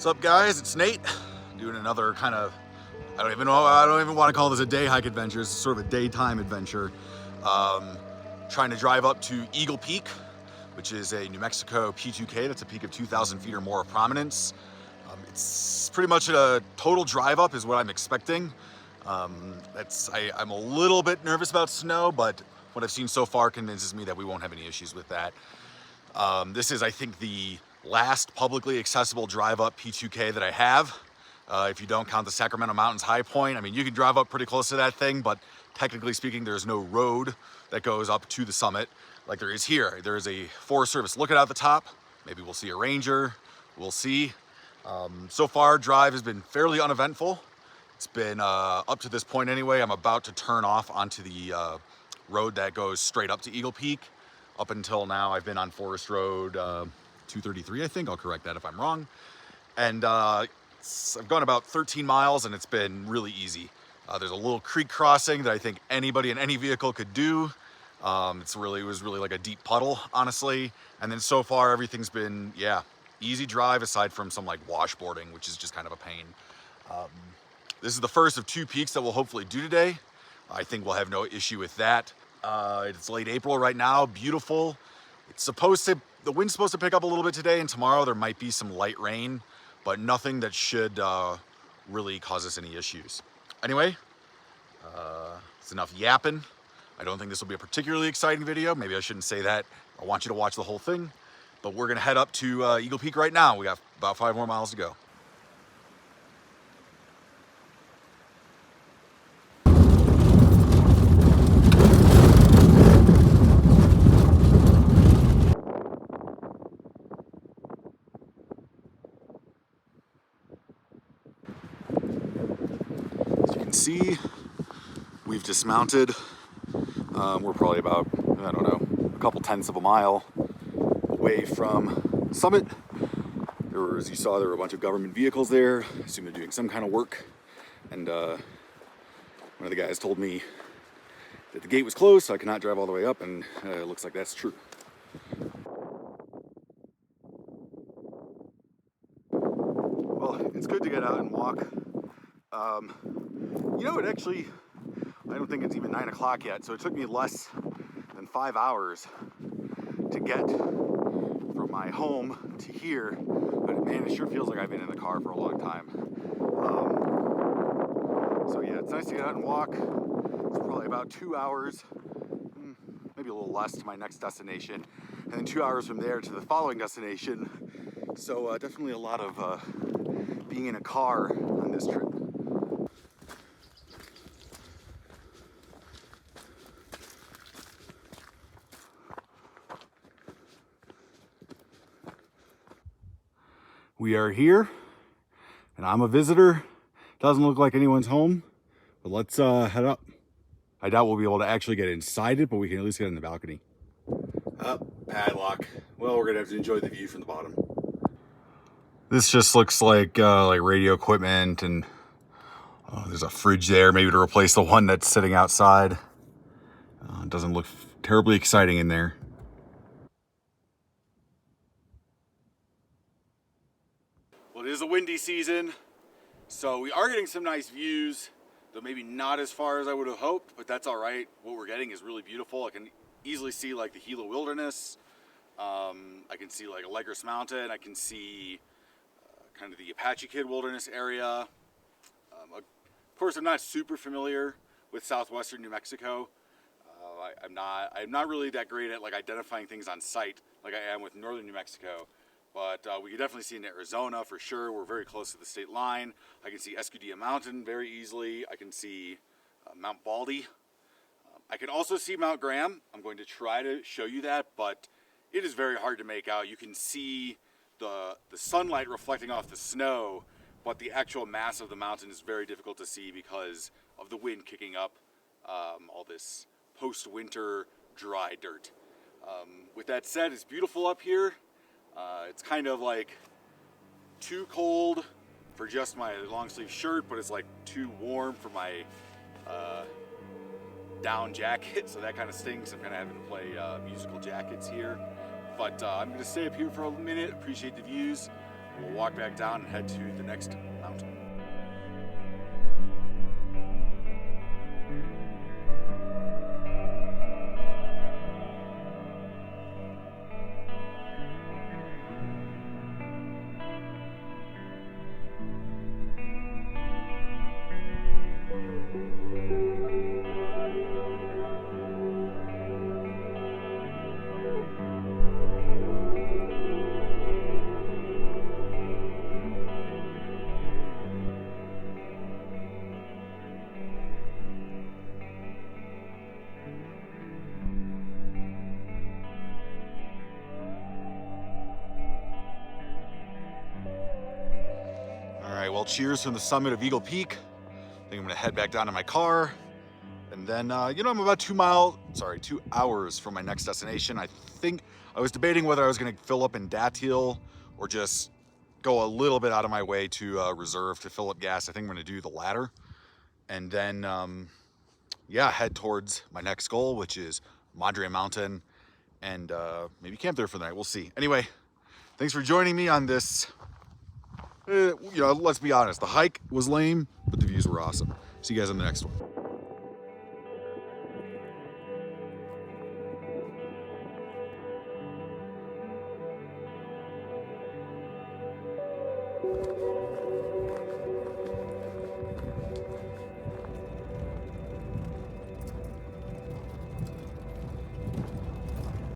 What's up, guys? It's Nate doing another kind of, I don't even want to call this a day hike adventure. It's sort of a daytime adventure. Trying to drive up to Eagle Peak, which is a New Mexico P2K. That's a peak of 2,000 feet or more of prominence. It's pretty much a total drive up is what I'm expecting. I'm a little bit nervous about snow, but what I've seen so far convinces me that we won't have any issues with that. This is, I think, the last publicly accessible drive up P2K that I have. If you don't count the Sacramento Mountains high point, I mean, you can drive up pretty close to that thing, but technically speaking, there's no road that goes up to the summit like there is here. There is a Forest Service lookout at the top. Maybe we'll see a ranger, we'll see. So far, drive has been fairly uneventful. It's been, up to this point anyway, I'm about to turn off onto the road that goes straight up to Eagle Peak. Up until now, I've been on Forest Road 233, I think. I'll correct that if I'm wrong. And I've gone about 13 miles and it's been really easy. There's a little creek crossing that I think anybody in any vehicle could do. It was really like a deep puddle, honestly. And then so far, everything's been, easy drive aside from some like washboarding, which is just kind of a pain. This is the first of 2 peaks that we'll hopefully do today. I think we'll have no issue with that. It's late April right now, beautiful. The wind's supposed to pick up a little bit today, and tomorrow there might be some light rain, but nothing that should really cause us any issues. Anyway, it's enough yapping. I don't think this will be a particularly exciting video. Maybe I shouldn't say that. I want you to watch the whole thing, but we're gonna head up to Eagle Peak right now. We got about 5 more miles to go. See, we've dismounted. We're probably about, I don't know, a couple tenths of a mile away from the summit. As you saw, there were a bunch of government vehicles there. I assume they're doing some kind of work. And one of the guys told me that the gate was closed, so I cannot drive all the way up, and it looks like that's true. Well, it's good to get out and walk. I don't think it's even 9 o'clock yet, so it took me less than 5 hours to get from my home to here, but man, it sure feels like I've been in the car for a long time. So yeah, it's nice to get out and walk. It's probably about 2 hours, maybe a little less, to my next destination, and then 2 hours from there to the following destination. So definitely a lot of being in a car on this trip. We are here, and I'm a visitor. Doesn't look like anyone's home, but let's head up. I doubt we'll be able to actually get inside it, but we can at least get in the balcony. Padlock. Well, we're gonna have to enjoy the view from the bottom. This just looks like radio equipment, and there's a fridge there, maybe to replace the one that's sitting outside. It doesn't look terribly exciting in there. Well, it is a windy season, so we are getting some nice views, though maybe not as far as I would have hoped, but that's all right. What we're getting is really beautiful. I can easily see like the Gila Wilderness. I can see like Tularosa Mountains. I can see kind of the Apache Kid Wilderness area. Of course, I'm not super familiar with southwestern New Mexico. I'm not really that great at like identifying things on sight like I am with northern New Mexico. But we can definitely see in Arizona for sure. We're very close to the state line. I can see Escudilla Mountain very easily. I can see Mount Baldy. I can also see Mount Graham. I'm going to try to show you that, but it is very hard to make out. You can see the sunlight reflecting off the snow, but the actual mass of the mountain is very difficult to see because of the wind kicking up all this post-winter dry dirt. With that said, it's beautiful up here. It's kind of like too cold for just my long sleeve shirt, but it's like too warm for my down jacket, so that kind of stinks. I'm kind of having to play musical jackets here. But I'm going to stay up here for a minute, appreciate the views, We'll walk back down and head to the next mountain. All right, well, cheers from the summit of Eagle Peak. I think I'm gonna head back down to my car. And then, you know, I'm about 2 hours from my next destination. I think I was debating whether I was gonna fill up in Datiel or just go a little bit out of my way to reserve to fill up gas. I think I'm gonna do the latter. And then, yeah, head towards my next goal, which is Madre Mountain, and maybe camp there for the night. We'll see. Anyway, thanks for joining me on this. You know, let's be honest, the hike was lame, but the views were awesome. See you guys on the next one.